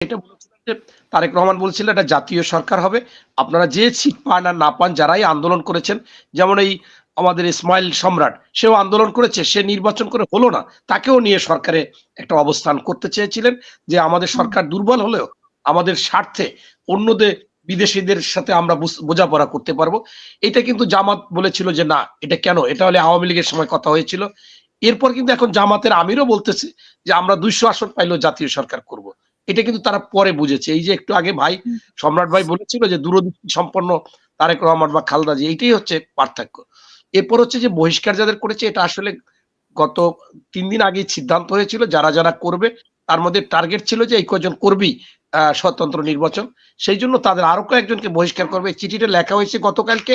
এটা বলেছিলেন যে তারেক রহমান বলছিলেন এটা জাতীয় সরকার হবে, আপনারা যে সিট পান আর না পান যারাই আন্দোলন করেছেন, যেমন এই আমাদের ইসমাইল সম্রাট সেও আন্দোলন করেছে, সে নির্বাচন করে হলো না, তাকেও নিয়ে সরকারে একটা অবস্থান করতে চেয়েছিলেন যে আমাদের সরকার দুর্বল হলেও আমাদের স্বার্থে অন্যদের বিদেশিদের সাথে আমরা বোঝাপড়া করতে পারবো। এটা কিন্তু জামাত বলেছিল যে না, এটা কেন, এটা হলে আওয়ামী লীগের সময় কথা হয়েছিল। এরপর কিন্তু এখন জামাতের আমিরও বলতেছে যে আমরা 200 আসন পাইলেও জাতীয় সরকার করব। এটা কিন্তু তারা পরে বুঝেছে। এই যে একটু আগে ভাই সম্রাট ভাই বলেছিল যে দূরদৃষ্টি সম্পন্ন তারেক রহমান বা খালেদা জিয়া, এইটাই হচ্ছে পার্থক্য। এরপর হচ্ছে যে বহিষ্কার যাদের করেছে, এটা আসলে গত 3 দিন আগেই সিদ্ধান্ত হয়েছিল যারা যারা করবে, তার মধ্যে টার্গেট ছিল যে এই কয়জন করবি স্বতন্ত্র নির্বাচন, সেই জন্য তাদের আরো কয়েকজনকে বহিষ্কার করবে। চিঠিটা লেখা হয়েছে গতকালকে,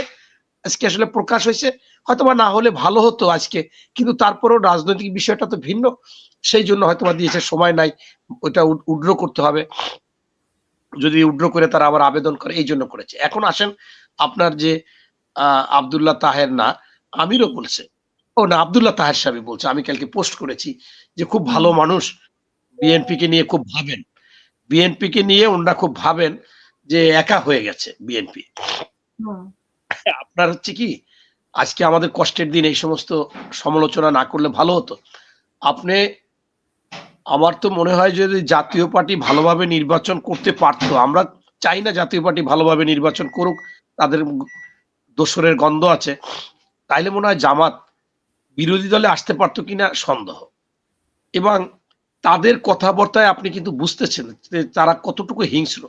আজকে আসলে প্রকাশ হয়েছে। হয়তোবা না হলে ভালো হতো আজকে, কিন্তু তারপরেও রাজনৈতিক বিষয়টা তো ভিন্ন, সেই জন্য হয়তোবা দিয়েছে, সময় নাই, ওটা উড্র করতে হবে, যদি উড্র করে তারা আবার আবেদন করে, এই জন্য করেছে। এখন আসেন আপনার যে আব্দুল্লাহ তাহের, না আমিরও বলছে, ও না আব্দুল্লাহ তাহের সাহেব বলছে, আমি কালকে পোস্ট করেছি যে খুব ভালো মানুষ, বিএনপি কে নিয়ে খুব ভাবেন, বিএনপি কে নিয়ে ওনারা খুব ভাবেন যে একা হয়ে গেছে বিএনপি। আপনার হচ্ছে কি আজকে আমাদের কষ্টের দিন, এই সমস্ত সমালোচনা না করলে ভালো হতো। আপনি, আমার তো মনে হয় যদি জাতীয় পার্টি ভালোভাবে নির্বাচন করতে পারতো, আমরা চাই না জাতীয় পার্টি ভালোভাবে নির্বাচন করুক, তাদের দোসরের গন্ধ আছে, তাইলে মনে হয় জামাত বিরোধী দলে আসতে পারতো কিনা সন্দেহ। এবং তাদের কথাবার্তায় আপনি কিন্তু বুঝতেছেন যে তারা কতটুকু হিংস্র।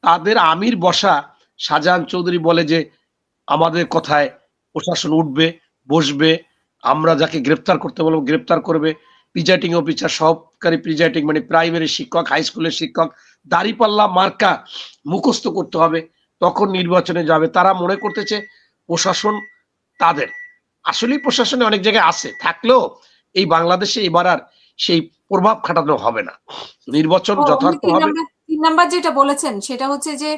তাদের আমির বসা শাহজাহান চৌধুরী বলে যে আমাদের কথায় প্রশাসন উঠবে, বসবে, আমরা যাকে গ্রেপ্তার করতে বলবো গ্রেপ্তার করবে, প্রিজাইডিং অফিসার, সহকারী প্রিজাইডিং মানে প্রাইমারি শিক্ষক, হাই স্কুলের শিক্ষক, দাঁড়িপাল্লা মার্কা মুখস্থ করতে হবে, তখন নির্বাচনে যাবে। তারা মনে করতেছে প্রশাসন তাদের, আসলেই প্রশাসনে অনেক জায়গায় আছে, থাকলেও এই বাংলাদেশে এবার আর সেই প্রভাব খাটানো হবে না, নির্বাচন যথার্থ হবে। 3 নাম্বার যেটা বলেছেন সেটা হচ্ছে যে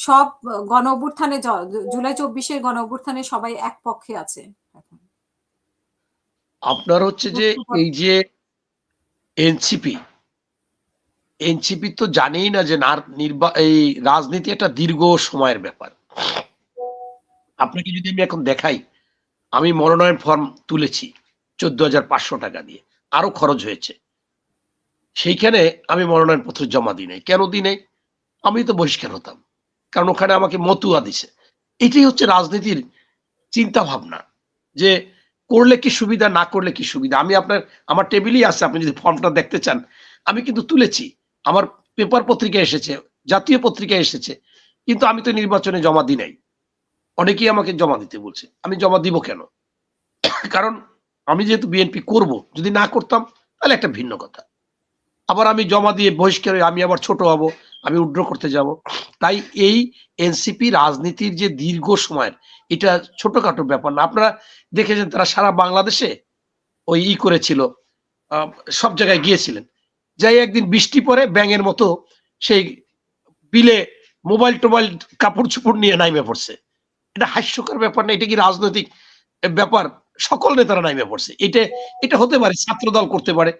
সব গণ অভ্যুত্থানে, জুলাই 24-এর গণ অভ্যুত্থানে সবাই এক পক্ষে আছে। আপনার হচ্ছে যে এই যে এনসিপি, এনসিপি তো জানেই না যে এই রাজনীতি একটা দীর্ঘ সময়ের ব্যাপার। আপনাকে যদি আমি এখন দেখাই, আমি মনোনয়ন ফর্ম তুলেছি 14,500 টাকা দিয়ে, আরো খরচ হয়েছে, সেইখানে আমি মনোনয়ন পত্র জমা দিই নাই। কেন দিই নাই? আমি তো বহিষ্কার হতাম, কারণ ওখানে আমাকে মতুয়া দিছে। এটাই হচ্ছে রাজনীতির চিন্তা ভাবনা, যে করলে কি সুবিধা, না করলে কি সুবিধা। আমি আমার টেবিলেই আছে, আপনি যদি ফর্মটা দেখতে চান, আমি কিন্তু তুলেছি, আমার পেপার পত্রিকায় এসেছে, জাতীয় পত্রিকায় এসেছে, কিন্তু আমি তো নির্বাচনে জমা দিই নাই। অনেকেই আমাকে জমা দিতে বলছে, আমি জমা দিব কেন? কারণ আমি যেহেতু বিএনপি করব, যদি না করতাম তাহলে একটা ভিন্ন কথা। আবার আমি জমা দিয়ে বহিষ্কার হয়ে আমি আবার ছোট হব, আমি উড্র করতে যাব। তাই এই এনসিপি রাজনীতির যে দীর্ঘ সময়ের, এটা ছোটখাটো ব্যাপার না। আপনারা দেখেছেন তারা সারা বাংলাদেশে ওই করেছিল, সব জায়গায় গিয়েছিলেন, যাই একদিন বৃষ্টি পরে ব্যাঙের মতো সেই বিলে মোবাইল টোবাইল কাপড় চোপড় নিয়ে নাইমে পড়ছে। এটা হাস্যকর ব্যাপার না? এটা কি রাজনৈতিক ব্যাপার? সকল নেতারা নাইমে পড়ছে। এটা হতে পারে ছাত্র দল করতে পারে,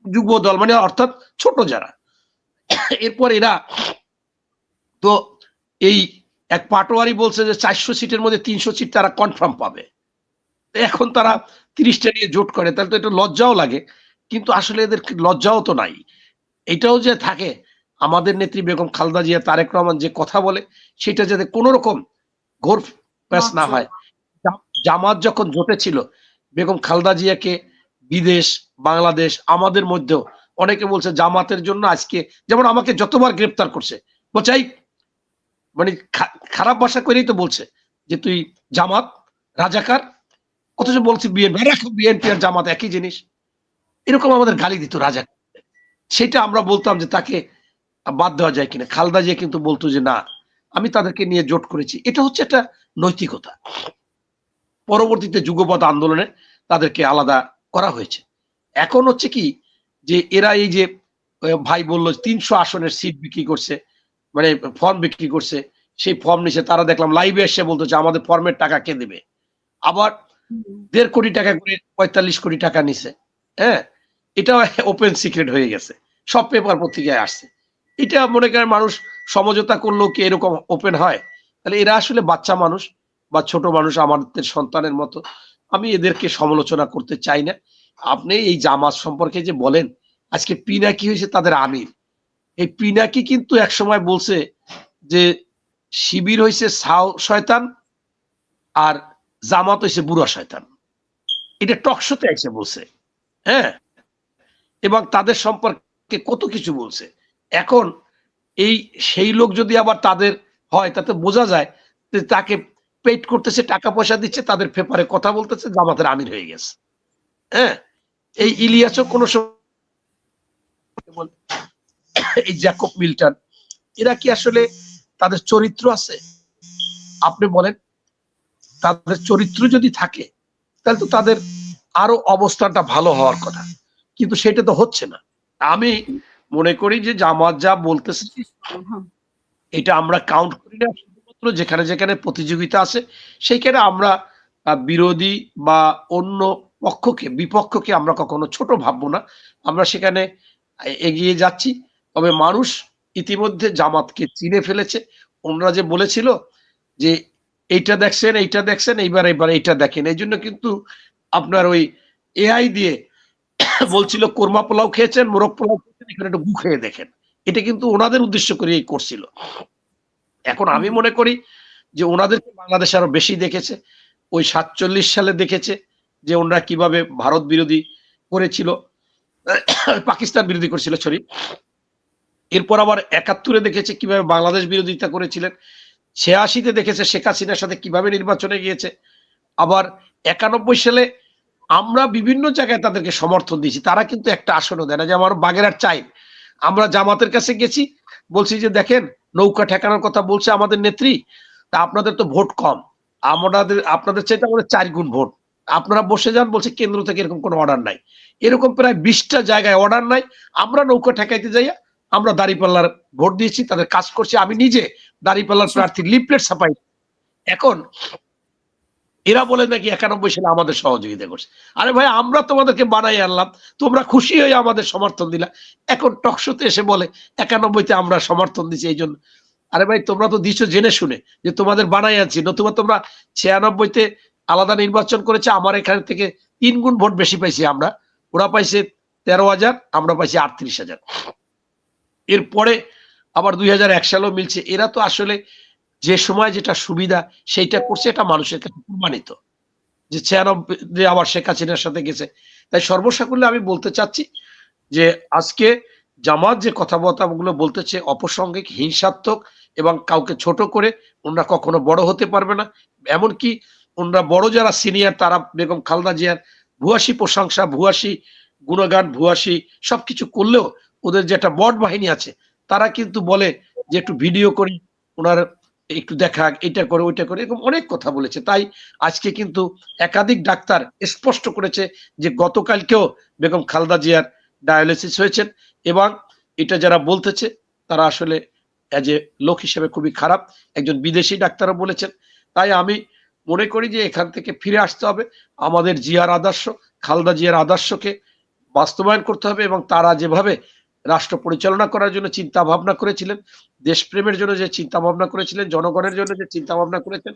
যুব দল মানে অর্থাৎ ছোট যারা। এরপর এরা তো এই এক পাটোয়ারি বলছে যে 400 সিটের মধ্যে 300 সিট তারা কনফার্ম পাবে। এখন তারা 30টা নিয়ে জোট করে, তাহলে তো একটু লজ্জাও লাগে, কিন্তু আসলে এদের লজ্জাও তো নাই। এটাও যে থাকে, আমাদের নেত্রী বেগম খালেদা জিয়া, তারেক রহমান যে কথা বলে সেটা যাতে কোনো রকম ঘোর প্যাচ না হয়। জামাত যখন জোটে ছিল, বেগম খালেদা জিয়াকে বিদেশ, বাংলাদেশ, আমাদের মধ্যেও অনেকে বলছে জামাতের জন্য আজকে, যেমন আমাকে যতবার গ্রেপ্তার করছে, বলছে মানে খারাপ ভাষা করেই তো বলছে যে তুই জামাত রাজাকার, অথচ বলছি বিএনপি আর জামাত একই জিনিস, এরকম আমাদের গালি দিত রাজাকার। সেটা আমরা বলতাম যে তাকে বাদ দেওয়া যায় কিনা। খালেদা জিয়া কিন্তু বলতো যে না, আমি তাদেরকে নিয়ে জোট করেছি। এটা হচ্ছে একটা নৈতিকতা। পরবর্তীতে যুগপৎ আন্দোলনে তাদেরকে আলাদা করা হয়েছে। এখন হচ্ছে কি যে এরা এই যে ভাই বলল 300 আসনের সিট বিক্রি করছে, মানে ফর্ম বিক্রি করছে, সেই ফর্ম নিছে, তারা দেখলাম লাইভে এসে বলতেছে আমাদের ফর্মের টাকা কে দেবে। আবার 1.5 কোটি টাকা করে 45 কোটি টাকা নিছে। হ্যাঁ, এটাও ওপেন সিক্রেট হয়ে গেছে, সব পেপার পত্রিকায় আসছে। এটা মনে করেন মানুষ সমঝোতা করলেও কি এরকম ওপেন হয়? তাহলে এরা আসলে বাচ্চা মানুষ বা ছোট মানুষ, আমাদের সন্তানের মতো। আমি এদেরকে সমালোচনা করতে চাই না। আপনি এই জামাত সম্পর্কে যে বলেন, আজকে পিনাকি হয়েছে তাদের আমির। এই পিনাকি কিন্তু একসময় বলছে যে শিবির হইছে শয়তান আর জামাত হইছে বুড়া শয়তান। এটা টকশোতে এসে বলছে। হ্যাঁ? এবং তাদের সম্পর্কে কত কিছু বলছে। এখন সেই লোক যদি আবার তাদের হয়, তাতে বোঝা যায় যে তাকে পেইড করতেছে, টাকা পয়সা দিচ্ছে, তাদের পেপারে কথা বলতেছে, জামাতের আমির হয়ে গেছে। হ্যাঁ? এই ইলিয়াসও কোন সময় এই জ্যাকব মিল্টন, এরা কি আসলে তাদের চরিত্র আছে? আপনি বলেন, তাদের চরিত্র যদি থাকে তাহলে তো তাদের আরো অবস্থানটা ভালো হওয়ার কথা, কিন্তু সেটা তো হচ্ছে না। আমি মনে করি যে জামাত যা বলতেছে এটা আমরা কাউন্ট করি না, শুধুমাত্র যেখানে যেখানে প্রতিযোগিতা আছে সেইখানে আমরা বিরোধী বা অন্য পক্ষকে, বিপক্ষকে আমরা কখনো ছোট ভাববো না। আমরা সেখানে এগিয়ে যাচ্ছি। তবে মানুষ ইতিমধ্যে জামাতকে চিনে ফেলেছে। ওনারা যে বলেছিল যে এইটা দেখছেন, এইটা দেখছেন, এইবার এইটা দেখেন। এই জন্য কিন্তু আপনার ওই এআই দিয়ে বলছিল কোরমা পোলাও খেয়েছেন, মোরগ পোলাও খেয়েছেন, এখানে একটু গু খেয়ে দেখেন। এটা কিন্তু ওনাদের উদ্দেশ্য করে করছিল। এখন আমি মনে করি যে ওনাদেরকে বাংলাদেশ আরো বেশি দেখেছে। ওই ৪৭ সালে দেখেছে যে ওনারা কিভাবে ভারত বিরোধী করেছিল, পাকিস্তান বিরোধী করেছিল, সরি। এরপর আবার ৭১-এ দেখেছে কিভাবে বাংলাদেশ বিরোধিতা করেছিলেন। ৮৬-তে দেখেছে শেখ হাসিনার সাথে কিভাবে নির্বাচনে গিয়েছে। আবার ৯১ সালে আমরা বিভিন্ন জায়গায় তাদেরকে সমর্থন দিয়েছি। তারা কিন্তু একটা আসনও দেয় না। যেমন বাগেরহাট চাই, আমরা জামাতের কাছে গেছি, বলছি যে দেখেন নৌকা ঠেকানোর কথা বলছে আমাদের নেত্রী, তা আপনাদের তো ভোট কম, আপনাদের চাইতে আমাদের ৪ গুণ ভোট, আপনারা বসে যান। বলছে কেন্দ্র থেকে এরকম কোনো অর্ডার নাই। এরকম প্রায় ২০টা জায়গায় অর্ডার নাই, আমরা নৌকা ঠেকাইতে যাইয়া আমরা দাঁড়িপাল্লার ভোট দিয়েছি, তাদের কাজ করছি। আমি নিজে দাঁড়িপাল্লার প্রার্থী লিফলেট ছাপাই। এখন এরা বলে নাকি ৯১ সালে আমাদের সহযোগিতা করছে। আরে ভাই, আমরা তোমাদেরকে বানাই আনলাম, তোমরা খুশি হয়ে আমাদের সমর্থন দিলা। এখন টকশোতে এসে বলে ৯১-তে আমরা সমর্থন দিচ্ছি এই জন্য। আরে ভাই, তোমরা তো দিচ্ছ জেনে শুনে যে তোমাদের বানাই আনছি, নতুবা তোমরা ৯৬-তে আলাদা নির্বাচন করেছে, আমার এখান থেকে ৩ গুণ ভোট বেশি পাইছি আমরা। ওরা পাইছে ১৩,০০০, আমরা পাইছি ৩৮,০০০। এরপরে আবার ২০০১ সালেও মিলছে। এরা তো আসলে যে সময় যেটা সুবিধা সেইটা করছে, এটা মানুষের কাছে প্রমাণিত যে ৯৬ আবার শেখ হাসিনার সাথে গেছে। তাই সর্বসাকুল্যে আমি বলতে চাচ্ছি যে আজকে জামাত যে কথাবার্তাগুলো বলতেছে অপ্রাসঙ্গিক, হিংসাত্মক এবং কাউকে ছোট করে, ওনারা কখনো বড় হতে পারবে না। এমনকি ওনারা বড় যারা সিনিয়র, তারা বেগম খালেদা জিয়ার ভুয়াশি প্রশংসা, ভুয়াশি গুণগান, ভুয়াশি সবকিছু করলেও ওদের যে একটা বট বাহিনী আছে, তারা কিন্তু বলে যে একটু ভিডিও করি, ওনার একটু দেখা, এটা করে ওইটা করে, এরকম অনেক কথা বলেছে। তাই আজকে কিন্তু একাধিক ডাক্তার স্পষ্ট করেছে যে গতকালকেও বেগম খালেদা জিয়ার ডায়ালিসিস হয়েছেন, এবং এটা যারা বলতেছে তারা আসলে এজ এ লোক হিসেবে খুবই খারাপ। একজন বিদেশি ডাক্তারও বলেছেন। তাই আমি মনে করি যে এখান থেকে ফিরে আসতে হবে, আমাদের জিয়ার আদর্শ, খালেদা জিয়ার আদর্শকে বাস্তবায়ন করতে হবে, এবং তারা যেভাবে রাষ্ট্র পরিচালনা করার জন্য চিন্তা ভাবনা করেছিলেন, দেশপ্রেমের জন্য যে চিন্তা ভাবনা করেছিলেন, জনগণের জন্য যে চিন্তা ভাবনা করেছেন,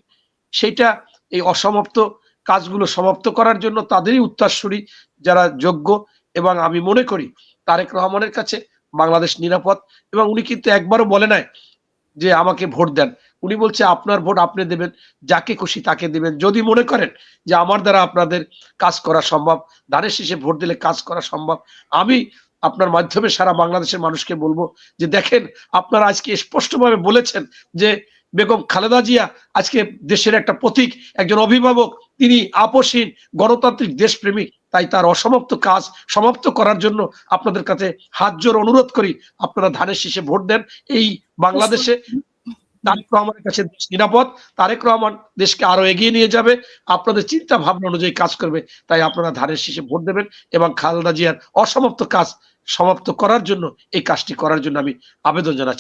সেইটা এই অসমাপ্ত কাজগুলো সমাপ্ত করার জন্য তাদেরই উত্তরসূরি যারা যোগ্য। এবং আমি মনে করি তারেক রহমানের কাছে বাংলাদেশ নিরাপদ। এবং উনি কিন্তু একবারও বলে নাই যে আমাকে ভোট দেন। উনি বলছে আপনার ভোট আপনি দেবেন, যাকে খুশি তাকে দিবেন। যদি মনে করেন যে আমার দ্বারা আপনাদের কাজ করা সম্ভব, ধানের শীষে ভোট দিলে কাজ করা সম্ভব, আমি আপনার মাধ্যমে সারা বাংলাদেশের মানুষকে বলবো যে দেখেন, আপনারা আজকে স্পষ্টভাবে বলেছেন যে বেগম খালেদা জিয়া আজকে দেশের একটা প্রতীক, একজন অভিভাবক, তিনি আপোষহীন, গণতান্ত্রিক, দেশপ্রেমিক। তাই তার অসমাপ্ত কাজ সমাপ্ত করার জন্য আপনাদের কাছে হাত জোর অনুরোধ করি, আপনারা ধানের শীষে ভোট দেন। এই বাংলাদেশে তারেক রহমানের কাছে দেশ নিরাপদ, তারেক রহমান দেশকে আরো এগিয়ে নিয়ে যাবে, আপনাদের চিন্তা ভাবনা অনুযায়ী কাজ করবে। তাই আপনারা ধানের শীষে ভোট দেবেন এবং খালেদা জিয়ার অসমাপ্ত কাজ সমাপ্ত করার জন্য, এই কাজটি করার জন্য আমি আবেদন জানাচ্ছি।